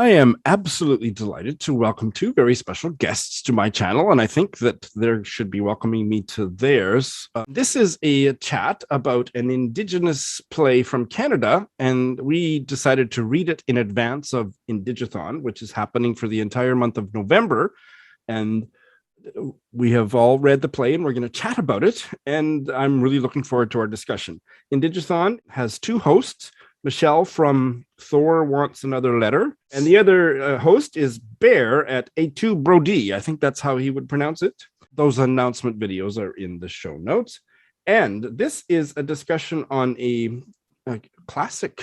I am absolutely delighted to welcome two very special guests to my channel, and I think that they should be welcoming me to theirs. This is a chat about an indigenous play from Canada, and we decided to read it in advance of Indigathon, which is happening for the entire month of November. And we have all read the play and we're going to chat about it, and I'm really looking forward to our discussion. Indigathon has two hosts. Michelle from Thor Wants Another Letter. And the other host is Bear at A2 Brody. I think that's how he would pronounce it. Those announcement videos are in the show notes. And this is a discussion on a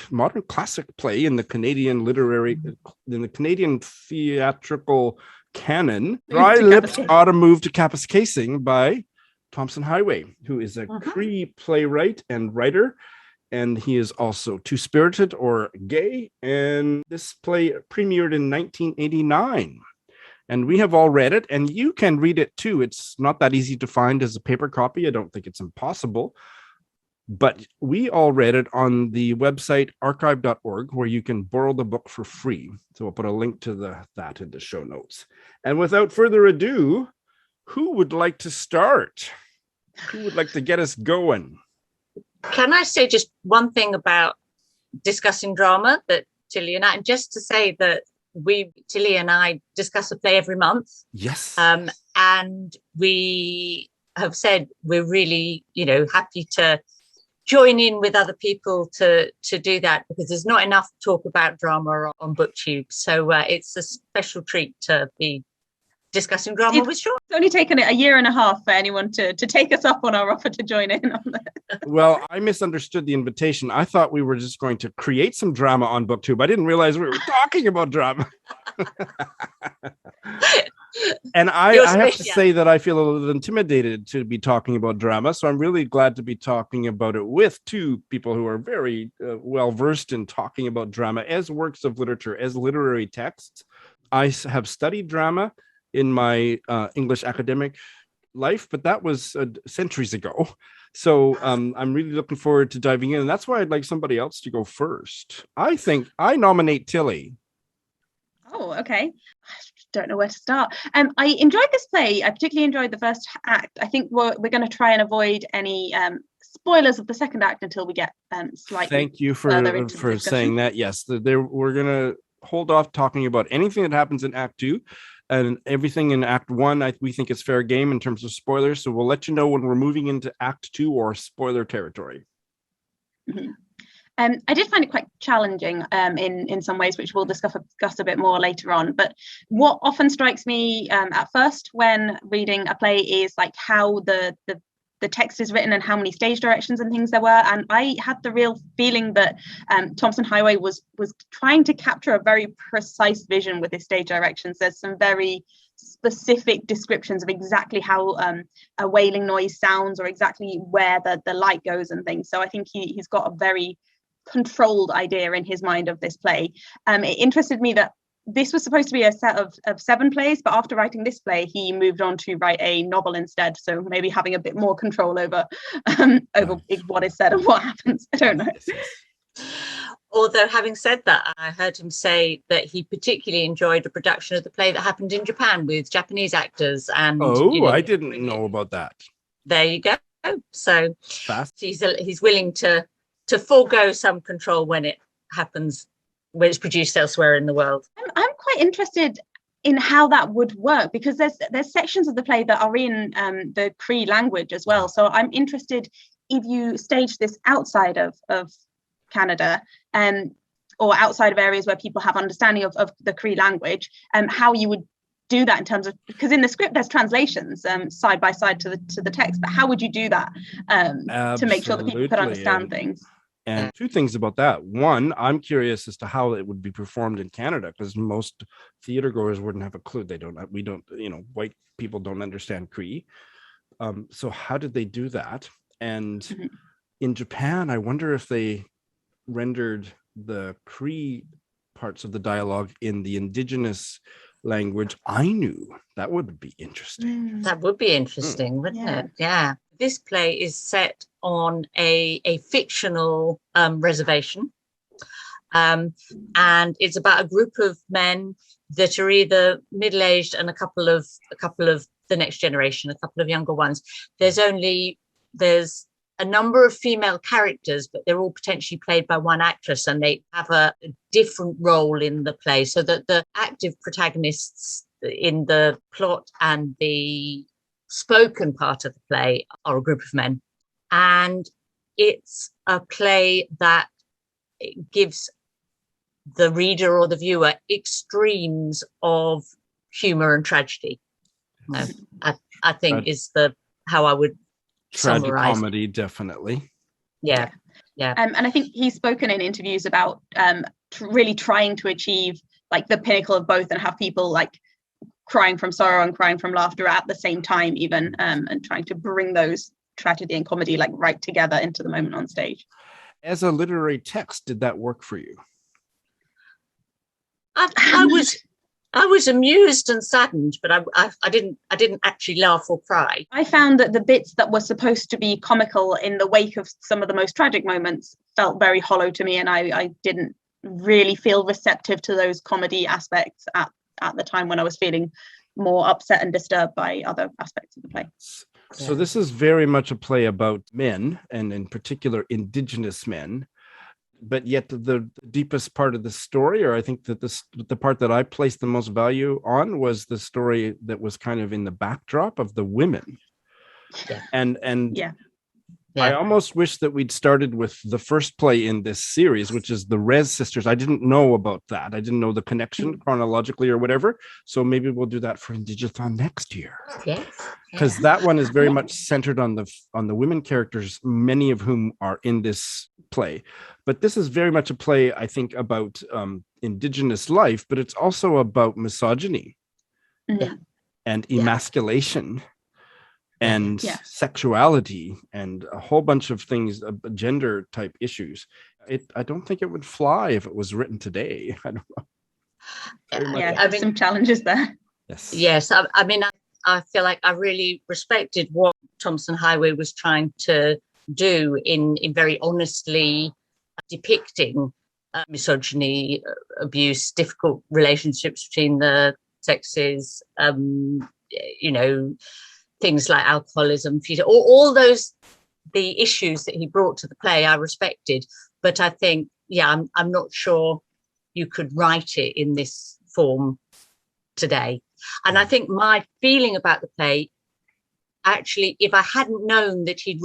modern classic play in the Canadian Canadian theatrical canon. Dry Lips Oughta Move to Kapuskasing by Tomson Highway, who is a Cree playwright and writer. And he is also two-spirited or gay. And this play premiered in 1989. And we have all read it, and you can read it too. It's not that easy to find as a paper copy. I don't think it's impossible. But we all read it on the website archive.org, where you can borrow the book for free. So we'll put a link to that in the show notes. And without further ado, who would like to start? Who would like to get us going? Can I say just one thing about discussing drama that Tilly and I, and just to say that Tilly and I discuss a play every month. Yes. And we have said we're really, happy to join in with other people to do that, because there's not enough talk about drama on BookTube. So it's a special treat to be discussing drama with Shawn. It's only taken a year and a half for anyone to take us up on our offer to join in on that. Well, I misunderstood the invitation. I thought we were just going to create some drama on BookTube. I didn't realize we were talking about drama. And I have to say that I feel a little intimidated to be talking about drama. So I'm really glad to be talking about it with two people who are very well versed in talking about drama as works of literature, as literary texts. I have studied drama in my English academic life, but that was centuries ago. So I'm really looking forward to diving in. And that's why I'd like somebody else to go first. I think I nominate Tilly. Oh, okay. I don't know where to start. I enjoyed this play. I particularly enjoyed the first act. I think we're going to try and avoid any spoilers of the second act until we get slightly. Thank you for saying that. Yes, we're going to hold off talking about anything that happens in Act 2. And everything in Act 1, we think is fair game in terms of spoilers. So we'll let you know when we're moving into Act 2 or spoiler territory. Mm-hmm. I did find it quite challenging in some ways, which we'll discuss a bit more later on. But what often strikes me at first when reading a play is like how the text is written and how many stage directions and things there were. And I had the real feeling that Tomson Highway was trying to capture a very precise vision with his stage directions. There's some very specific descriptions of exactly how a wailing noise sounds, or exactly where the light goes and things. So I think he's got a very controlled idea in his mind of this play. It interested me that this was supposed to be a set of 7 plays, but after writing this play, he moved on to write a novel instead. So maybe having a bit more control over what is said and what happens. I don't know. Although, having said that, I heard him say that he particularly enjoyed a production of the play that happened in Japan with Japanese actors. And I didn't know about that. There you go. So he's willing to forego some control when it happens, when it's produced elsewhere in the world. I'm quite interested in how that would work, because there's sections of the play that are in the Cree language as well. So I'm interested if you stage this outside of Canada or outside of areas where people have understanding of the Cree language, how you would do that in terms of, because in the script there's translations side by side to the text, but how would you do that to make sure that people could understand things? And two things about that. One, I'm curious as to how it would be performed in Canada, because most theater goers wouldn't have a clue. White people don't understand Cree. So how did they do that? And in Japan, I wonder if they rendered the Cree parts of the dialogue in the indigenous language Ainu. That would be interesting. That would be interesting, wouldn't it? Yeah. This play is set on a fictional reservation, And it's about a group of men that are either middle-aged and a couple of the next generation, a couple of younger ones. There's a number of female characters, but they're all potentially played by one actress, and they have a different role in the play, so that the active protagonists in the plot and the spoken part of the play are a group of men. And it's a play that gives the reader or the viewer extremes of humor and tragedy. No, I think is how I would tragic summarize comedy, definitely. Yeah. And I think he's spoken in interviews about really trying to achieve like the pinnacle of both, and have people like crying from sorrow and crying from laughter at the same time, even, and trying to bring those tragedy and comedy like right together into the moment on stage. As a literary text, did that work for you? I was amused and saddened, but I didn't actually laugh or cry. I found that the bits that were supposed to be comical in the wake of some of the most tragic moments felt very hollow to me, and I didn't really feel receptive to those comedy aspects at the time when I was feeling more upset and disturbed by other aspects of the play. So this is very much a play about men, and in particular indigenous men. But yet the deepest part of the story, or I think that the part that I placed the most value on, was the story that was kind of in the backdrop of the women. And I almost wish that we'd started with the first play in this series, which is the Rez Sisters. I didn't know about that. I didn't know the connection chronologically or whatever. So maybe we'll do that for Indigathon next year. Yes. Because that one is very much centered on the women characters, many of whom are in this play. But this is very much a play, I think, about indigenous life, but it's also about misogyny and emasculation and sexuality and a whole bunch of things, gender type issues. I don't think it would fly if it was written today. I don't know. I mean, some challenges there. Yes. I mean, I feel like I really respected what Tomson Highway was trying to do in very honestly depicting misogyny, abuse, difficult relationships between the sexes, things like alcoholism, all those, the issues that he brought to the play, I respected. But I think, I'm not sure you could write it in this form today. And I think my feeling about the play, actually, if I hadn't known that he'd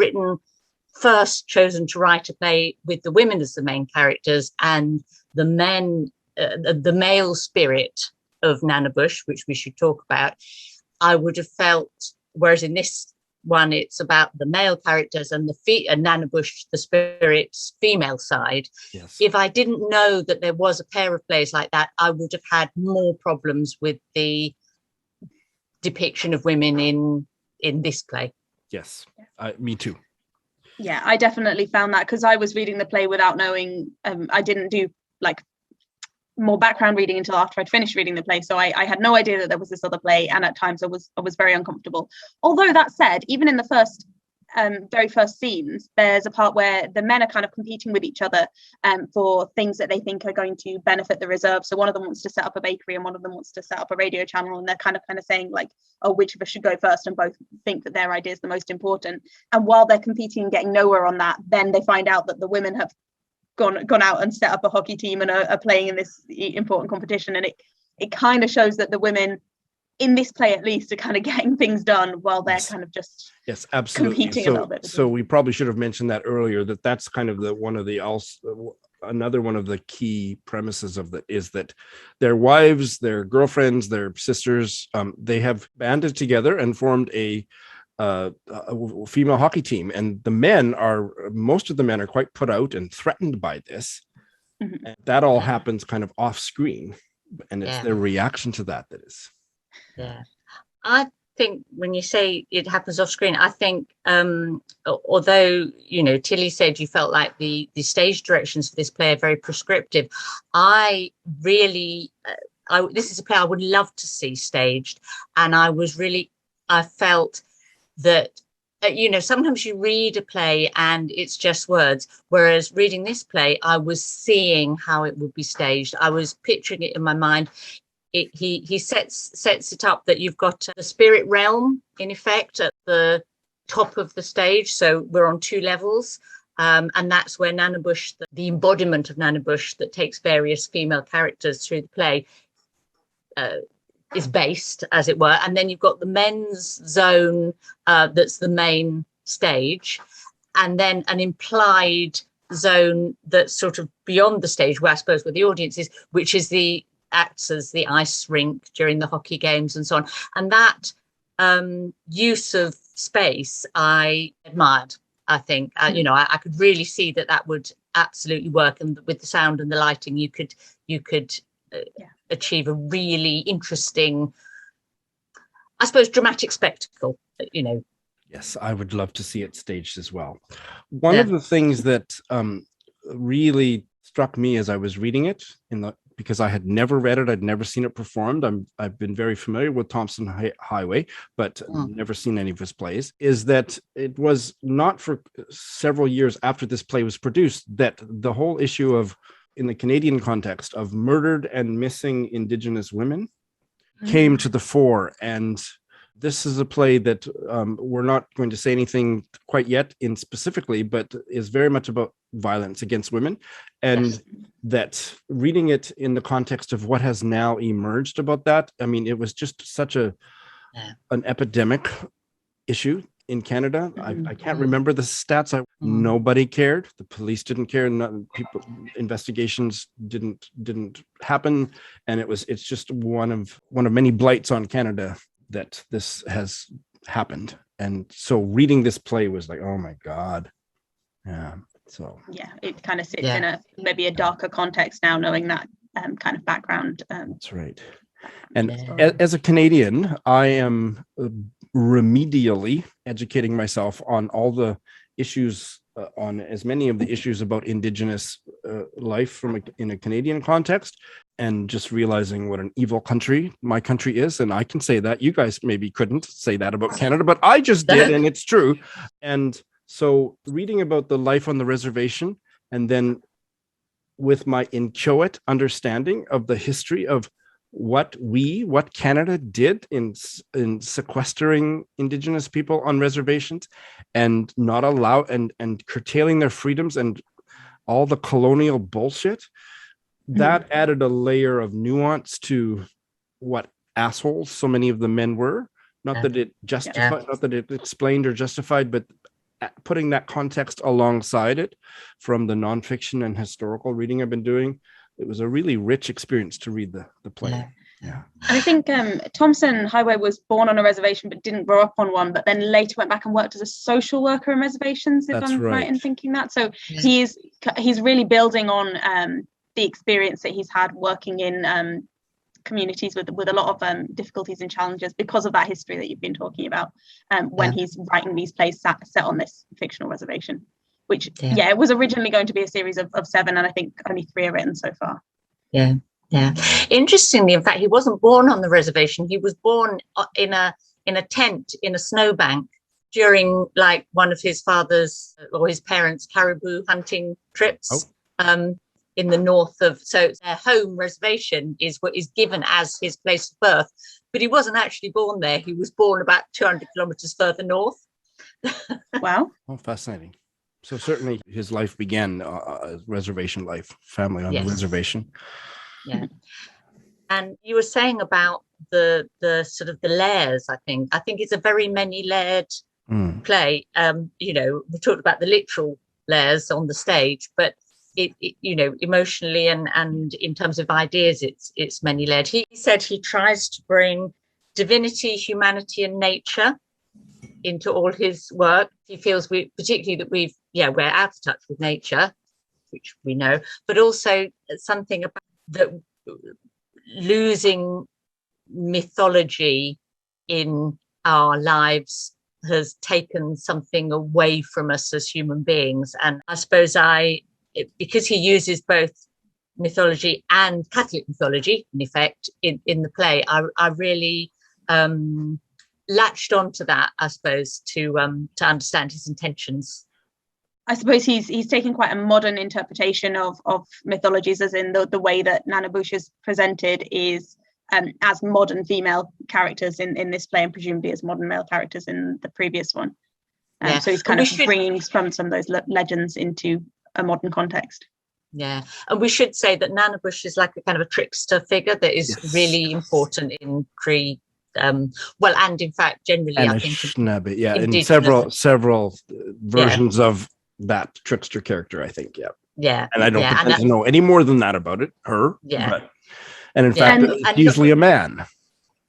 chosen to write a play with the women as the main characters and the men, the male spirit of Nana Bush, which we should talk about, I would have felt, whereas in this one, it's about the male characters and and Nana Bush, the spirit's female side. Yes. If I didn't know that there was a pair of plays like that, I would have had more problems with the depiction of women in this play. Yes, me too. Yeah, I definitely found that, because I was reading the play without knowing. I didn't do like more background reading until after I'd finished reading the play, so I had no idea that there was this other play, and at times I was very uncomfortable. Although that said, even in the very first scenes, there's a part where the men are kind of competing with each other for things that they think are going to benefit the reserve. So one of them wants to set up a bakery and one of them wants to set up a radio channel, and they're kind of saying like, oh, which of us should go first, and both think that their idea is the most important. And while they're competing and getting nowhere on that, then they find out that the women have gone out and set up a hockey team and are playing in this important competition. And it kind of shows that the women in this play, at least, are kind of getting things done while they're kind of just absolutely competing a little bit. So we probably should have mentioned that earlier, that's kind of another one of the key premises of that is that their wives, their girlfriends, their sisters, they have banded together and formed a female hockey team, and most of the men are quite put out and threatened by this. And that all happens kind of off screen, and it's their reaction to that is. Yeah, I think when you say it happens off screen, I think although Tilly said you felt like the stage directions for this play are very prescriptive, I really this is a play I would love to see staged, and I felt that sometimes you read a play and it's just words, whereas reading this play, I was seeing how it would be staged. I was picturing it in my mind. He sets it up that you've got the spirit realm, in effect, at the top of the stage. So we're on 2 levels. And that's where Nana Bush, the embodiment of Nana Bush that takes various female characters through the play, is based, as it were. And then you've got the men's zone, that's the main stage, and then an implied zone that's sort of beyond the stage, where I suppose where the audience is, which is acts as the ice rink during the hockey games and so on. And that use of space I admired. I think I could really see that would absolutely work, and with the sound and the lighting you could achieve a really interesting, I suppose, dramatic spectacle, Yes, I would love to see it staged as well. One of the things that really struck me as I was reading it, because I had never read it, I'd never seen it performed. I've been very familiar with Tomson Highway, but never seen any of his plays, is that it was not for several years after this play was produced that the whole issue of, in the Canadian context, of murdered and missing Indigenous women came to the fore. And this is a play that we're not going to say anything quite yet in specifically, but is very much about violence against women. And that reading it in the context of what has now emerged about that, I mean, it was just such an epidemic issue in Canada. I can't remember the stats. Nobody cared. The police didn't care. Investigations didn't happen, and it's just one of many blights on Canada that this has happened. And so reading this play was like, oh my God. Yeah. So it kind of sits in maybe a darker context now, knowing that kind of background. That's right. And as a Canadian, I am remedially educating myself on all the issues, on as many of the issues about Indigenous life in a Canadian context, and just realizing what an evil country my country is. And I can say that. You guys maybe couldn't say that about Canada, but I just did, and it's true. And so reading about the life on the reservation, and then with my inchoate understanding of the history of what Canada did in sequestering Indigenous people on reservations and not allow and curtailing their freedoms and all the colonial bullshit, that added a layer of nuance to what assholes so many of the men were. Not that it justified, not that it explained or justified, but putting that context alongside it from the nonfiction and historical reading I've been doing, it was a really rich experience to read the play. Yeah. I think Tomson Highway was born on a reservation but didn't grow up on one, but then later went back and worked as a social worker in reservations, if I'm right in thinking that. So he's really building on the experience that he's had working in communities with a lot of difficulties and challenges because of that history that you've been talking about, when he's writing these plays set on this fictional reservation, which it was originally going to be a series of 7, and I think only 3 are written so far. Interestingly, in fact, he wasn't born on the reservation. He was born in a tent in a snowbank during like one of his father's or his parents' caribou hunting trips. In the north of, so their home reservation is what is given as his place of birth, but he wasn't actually born there. He was born about 200 kilometers further north. Wow. Oh, fascinating. So certainly his life began reservation life, family on the reservation. Yeah. And you were saying about the sort of the layers. I think it's a very many layered play. We talked about the literal layers on the stage, but it emotionally and in terms of ideas, it's many layered. He said he tries to bring divinity, humanity, and nature into all his work. He feels particularly that we're out of touch with nature, which we know, but also something about that losing mythology in our lives has taken something away from us as human beings. And I suppose because he uses both mythology and Catholic mythology, in effect, in the play, I really latched onto that, I suppose, to understand his intentions. I suppose he's taking quite a modern interpretation of mythologies, as in the way that Nana Bush is presented is as modern female characters in this play, and presumably as modern male characters in the previous one. So he's kind of bringing from some of those legends into a modern context. Yeah, and we should say that Nana Bush is like a kind of a trickster figure that is really important in Cree. And in fact, generally, and I think Anishinaabe, in several versions of that trickster character, I think. And I don't pretend to know any more than that about it. And in fact, it's usually a man.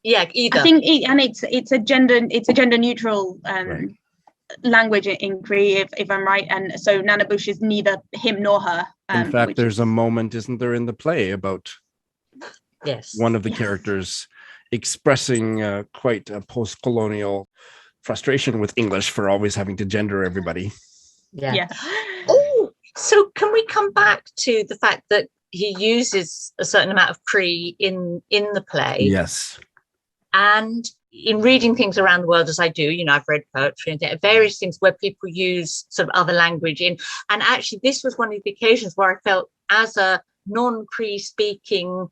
Either. I think it's a gender neutral language in Cree, if I'm right, and so Nana Bush is neither him nor her. In fact, there's a moment, isn't there, in the play about one of the characters expressing quite a post-colonial frustration with English for always having to gender everybody. Oh, so can we come back to the fact that he uses a certain amount of Cree in the play? Yes. And in reading things around the world, as I do, I've read poetry and various things where people use sort of other language in. And actually, this was one of the occasions where I felt, as a non-Cree speaking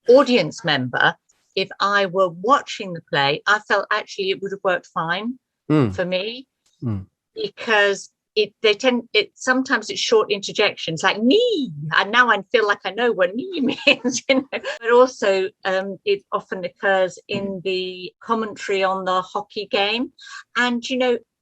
audience member, if I were watching the play, I felt actually it would have worked fine for me, because sometimes it's short interjections like "knee," and now I feel like I know what "knee" means, But also, it often occurs in the commentary on the hockey game, and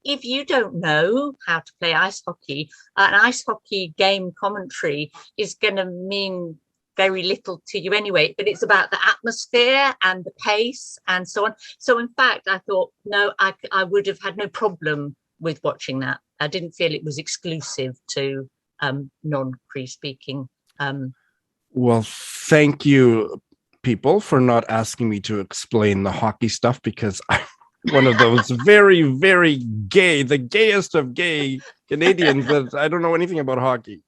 if you don't know how to play ice hockey, an ice hockey game commentary is going to mean very little to you anyway. But it's about the atmosphere and the pace and so on. So in fact, I thought, no, I would have had no problem with watching that. I didn't feel it was exclusive to non-Cree speaking. Well, thank you, people, for not asking me to explain the hockey stuff, because I'm one of those very, very gay, the gayest of gay Canadians that I don't know anything about hockey.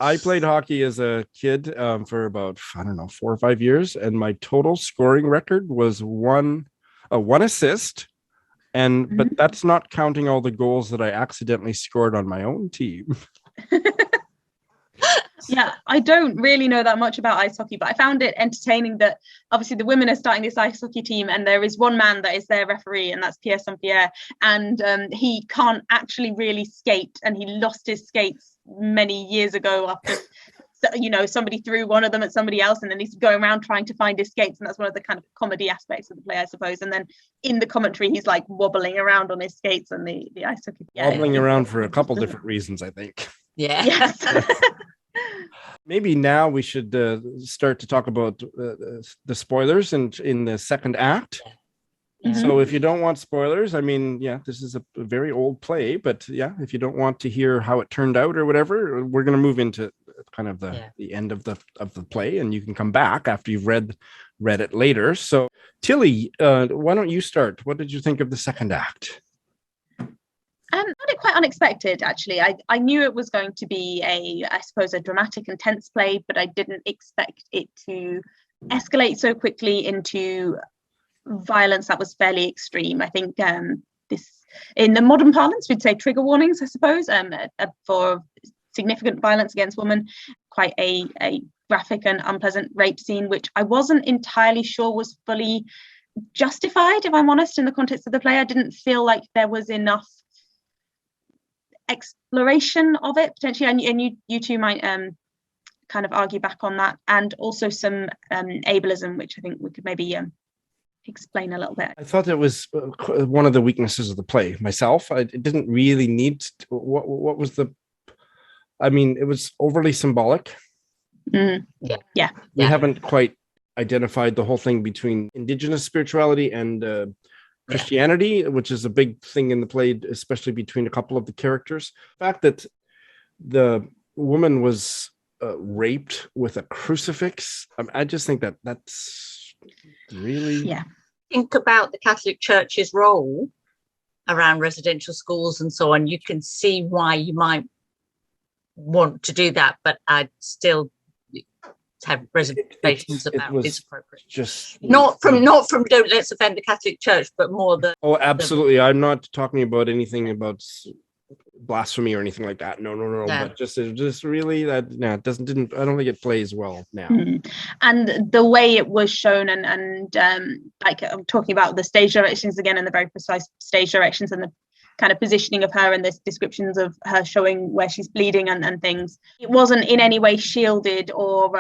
I played hockey as a kid for about, 4 or 5 years, and my total scoring record was one assist. But that's not counting all the goals that I accidentally scored on my own team. I don't really know that much about ice hockey, but I found it entertaining that obviously the women are starting this ice hockey team, and there is one man that is their referee, and that's Pierre St-Pierre, and he can't actually really skate, and he lost his skates many years ago after somebody threw one of them at somebody else, and then he's going around trying to find his skates, and that's one of the kind of comedy aspects of the play, I suppose. And then in the commentary, he's like wobbling around on his skates and the ice hockey. Wobbling around for a couple different reasons, I think. Yes. Maybe now we should start to talk about the spoilers in the second act. So if you don't want spoilers, I mean, this is a very old play, but if you don't want to hear how it turned out or whatever, we're going to move into kind of the end of the play, and you can come back after you've read it later. So Tilly, why don't you start? What did you think of the second act? I found it quite unexpected, actually. I knew it was going to be I suppose a dramatic and tense play, but I didn't expect it to escalate so quickly into violence that was fairly extreme. I think this, in the modern parlance, we'd say trigger warnings, I suppose, for significant violence against women, quite a graphic and unpleasant rape scene, which I wasn't entirely sure was fully justified, if I'm honest, in the context of the play. I didn't feel like there was enough exploration of it, potentially, and you two might kind of argue back on that, and also some ableism, which I think we could maybe explain a little bit. I thought it was one of the weaknesses of the play myself. It didn't really need to, what was the, I mean, it was overly symbolic. Yeah. We haven't quite identified the whole thing between indigenous spirituality and Christianity, which is a big thing in the play, especially between a couple of the characters. The fact that the woman was raped with a crucifix, I just think that's really... Think about the Catholic Church's role around residential schools and so on. You can see why you might want to do that, but I'd still have reservations it about was is appropriate. just Not from don't let's offend the Catholic Church, but more the oh, absolutely. I'm not talking about anything about blasphemy or anything like that. No. But just really that it didn't. I don't think it plays well now. And the way it was shown, and like I'm talking about the stage directions again, and the very precise stage directions, and the kind of positioning of her, and the descriptions of her showing where she's bleeding and things. It wasn't in any way shielded, or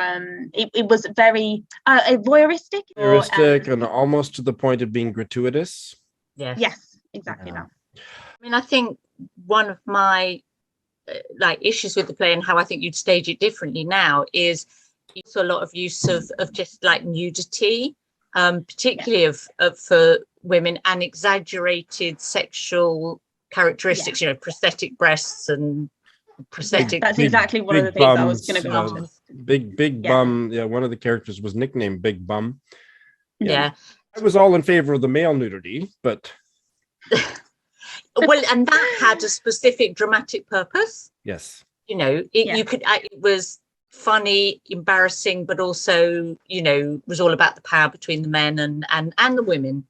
it was very voyeuristic. Voyeuristic and almost to the point of being gratuitous. Yes, exactly that. I mean, I think one of my issues with the play and how I think you'd stage it differently now is also a lot of use of just like nudity, particularly of for women, and exaggerated sexual characteristics, prosthetic breasts and prosthetic. That's exactly one of the things I was going to go on. Big bum. Yeah, one of the characters was nicknamed Big Bum. Yeah. I was all in favor of the male nudity, but well, and that had a specific dramatic purpose. Yes. You could. It was funny, embarrassing, but also, was all about the power between the men and the women.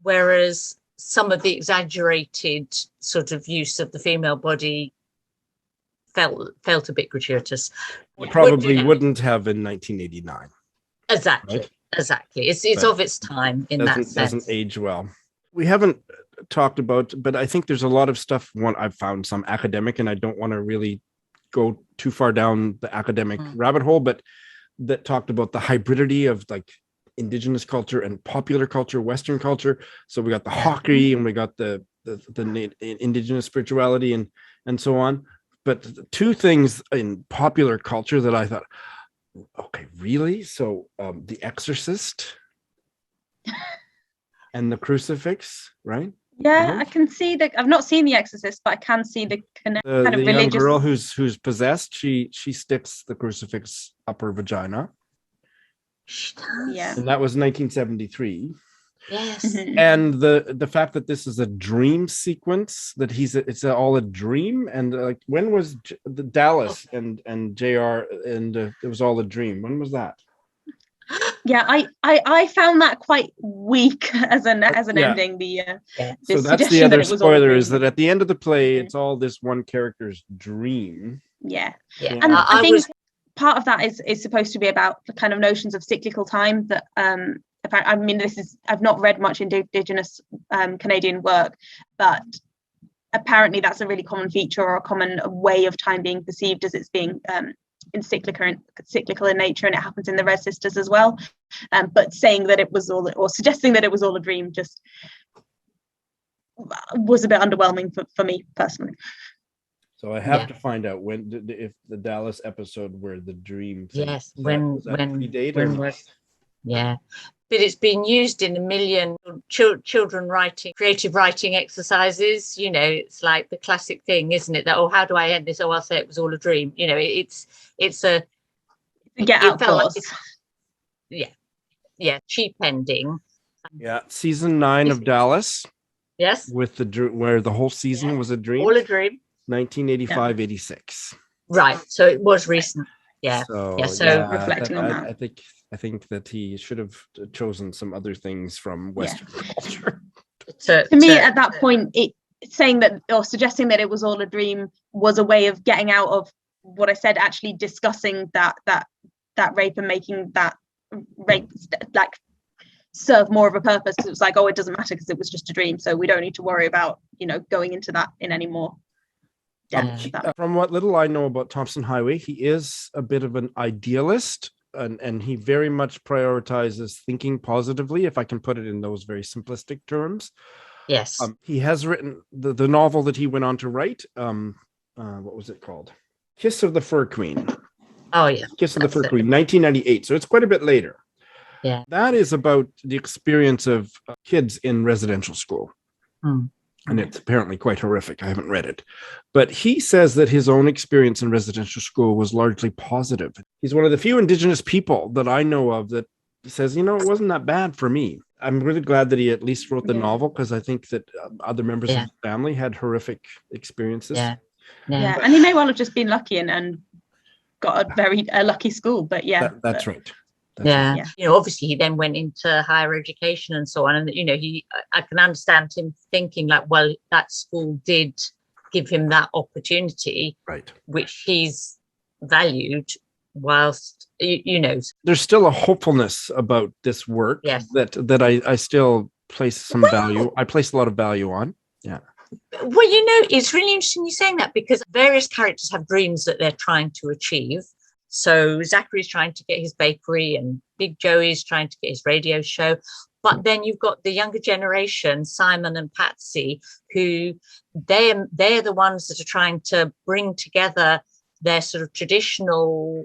Whereas some of the exaggerated sort of use of the female body felt a bit gratuitous. It probably wouldn't have in 1989. Exactly. Right? Exactly. It's of its time in that sense. Doesn't age well. We haven't talked about, but I think there's a lot of stuff. I've found some academic, and I don't want to really go too far down the academic rabbit hole, but that talked about the hybridity of like indigenous culture and popular culture, Western culture. So we got the hockey, and we got the indigenous spirituality and so on. But two things in popular culture that I thought, okay, really? So The Exorcist and the crucifix, right? Yeah, I can see that. I've not seen The Exorcist, but I can see the kind of the religious. Young girl who's possessed. She sticks the crucifix up her vagina. Yeah, and that was 1973. Yes. And the fact that this is a dream sequence, that it's all a dream, and like when was the Dallas and JR and it was all a dream? When was that? Yeah, I found that quite weak as an ending. So that's the other spoiler, is that at the end of the play, it's all this one character's dream. Yeah. And I think part of that is supposed to be about the kind of notions of cyclical time that I mean, I've not read much indigenous Canadian work, but apparently that's a really common feature, or a common way of time being perceived, as it's being in cyclical in nature, and it happens in the Red Sisters as well. But saying that it was all, or suggesting that it was all a dream, just was a bit underwhelming for me personally. So I have to find out if the Dallas episode where the dream thing, yes, when yeah, but it's been used in a million children writing, creative writing exercises. It's like the classic thing, isn't it? That, how do I end this? I'll say it was all a dream. It's a get out clause. Cheap ending. Yeah, season 9 of Dallas. Yes, with where the whole season was a dream. All a dream. 1985-86. Right, so it was recent. Yeah. So reflecting on that, I think that he should have chosen some other things from Western culture. To me, at that point, saying that, or suggesting that it was all a dream, was a way of getting out of what I said, actually discussing that rape and making that rape like serve more of a purpose. It was like, it doesn't matter because it was just a dream, so we don't need to worry about going into that in any more. From what little I know about Tomson Highway, he is a bit of an idealist, and he very much prioritizes thinking positively, if I can put it in those very simplistic terms. Yes. He has written the novel that he went on to write. What was it called? Kiss of the Fur Queen. Oh, yeah. Kiss of the Fur Queen, 1998. So it's quite a bit later. Yeah. That is about the experience of kids in residential school. And it's apparently quite horrific. I haven't read it. But he says that his own experience in residential school was largely positive. He's one of the few Indigenous people that I know of that says, it wasn't that bad for me. I'm really glad that he at least wrote the novel, because I think that other members of his family had horrific experiences. Yeah. And he may well have just been lucky and got a lucky school. But yeah, that's right. Yeah. Obviously he then went into higher education and so on, and I can understand him thinking like, well, that school did give him that opportunity, right, which he's valued, whilst there's still a hopefulness about this work. Yes. that I still place some value. I place a lot of value on. Yeah. Well, it's really interesting you saying that, because various characters have dreams that they're trying to achieve. So Zachary's trying to get his bakery, and Big Joey's trying to get his radio show. But then you've got the younger generation, Simon and Patsy, who they're the ones that are trying to bring together their sort of traditional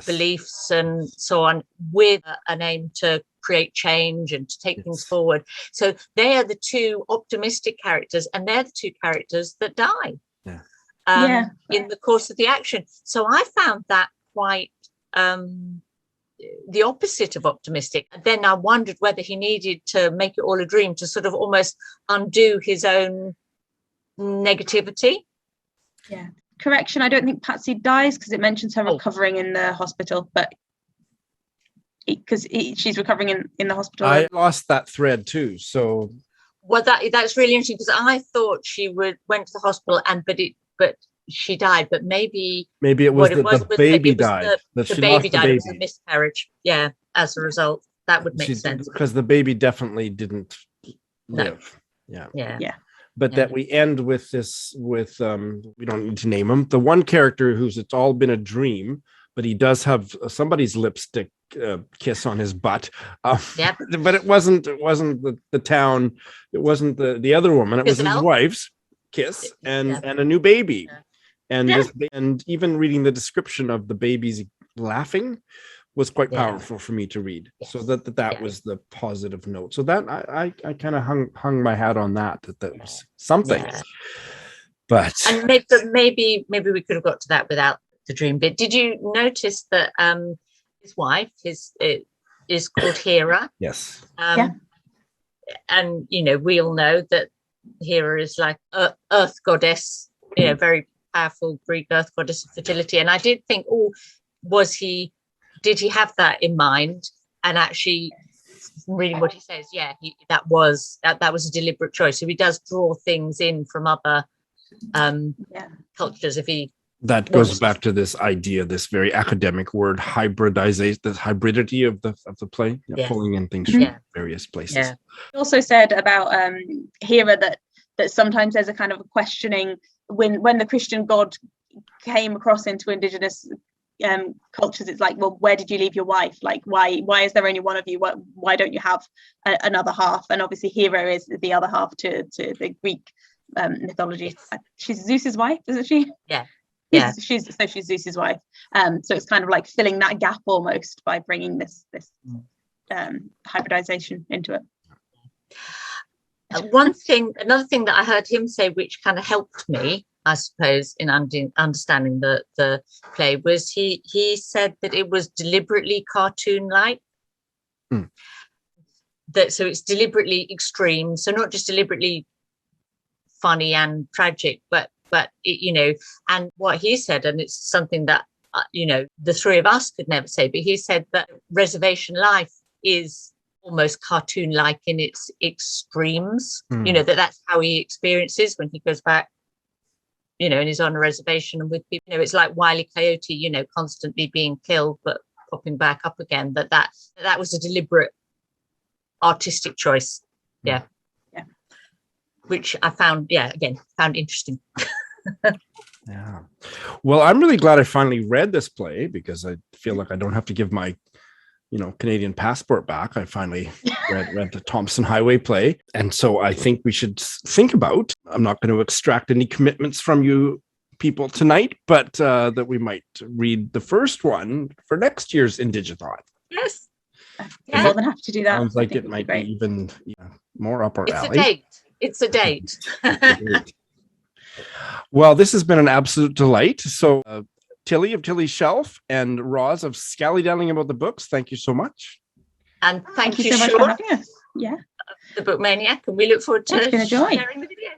beliefs and so on, with an aim to create change and to take things forward. So they are the two optimistic characters, and they're the two characters that die in the course of the action. So I found that quite the opposite of optimistic. Then I wondered whether he needed to make it all a dream to sort of almost undo his own negativity. Yeah. Correction, I don't think Patsy dies, because it mentions her recovering in the hospital, but because she's recovering in the hospital. I lost that thread too. So well, that's really interesting, because I thought she went to the hospital but she died. But maybe it was the baby died. The baby died. It was a miscarriage. Yeah, as a result, that would make sense, because the baby definitely didn't live. Yeah. But that we end with this, we don't need to name him, the one character it's all been a dream, but he does have somebody's lipstick kiss on his butt. But it wasn't the town, it wasn't the other woman, it was his wife's kiss and a new baby. And even reading the description of the baby's laughing was quite powerful for me to read. So that was the positive note. So that I kind of hung my hat on that was something. But maybe we could have got to that without the dream bit. Did you notice that his wife is called Hera? Yes. And we all know that Hera is like earth goddess, very powerful Greek earth goddess of fertility. And I did think, did he have that in mind? And actually, reading what he says, that was a deliberate choice. So he does draw things in from other cultures. That goes back to this idea, this very academic word, hybridization, the hybridity of the play, pulling in things from various places. Yeah. He also said about Hera that sometimes there's a kind of a questioning when the Christian God came across into indigenous cultures. It's like, well, where did you leave your wife? Like, why is there only one of you? Why don't you have another half? And obviously Hera is the other half to the Greek mythology. She's Zeus's wife, isn't she? She's Zeus's wife. So it's kind of like filling that gap almost by bringing this hybridization into it. Another thing that I heard him say, which kind of helped me, I suppose, in understanding the play, was he said that it was deliberately cartoon-like. So it's deliberately extreme. So not just deliberately funny and tragic, but and what he said, and it's something that the three of us could never say, but he said that reservation life is almost cartoon-like in its extremes. That's how he experiences when he goes back, and he's on a reservation and with people. It's like Wile E. Coyote, constantly being killed but popping back up again. That was a deliberate artistic choice. Yeah. Which I found interesting. Yeah. Well, I'm really glad I finally read this play, because I feel like I don't have to give my Canadian passport back. I finally read the Tomson Highway play. And so I think we should think about, I'm not going to extract any commitments from you people tonight, but that we might read the first one for next year's Indigithon. Yes. I'm more than happy to do that. Sounds like it might be even more up our alley. It's a date. Well, this has been an absolute delight. So Tilly of Tilly's Shelf and Roz of Scallydelling About the Books, thank you so much. And thank you so much Shawn, for having us. Yeah. The Book Maniac, and we look forward to sharing the video.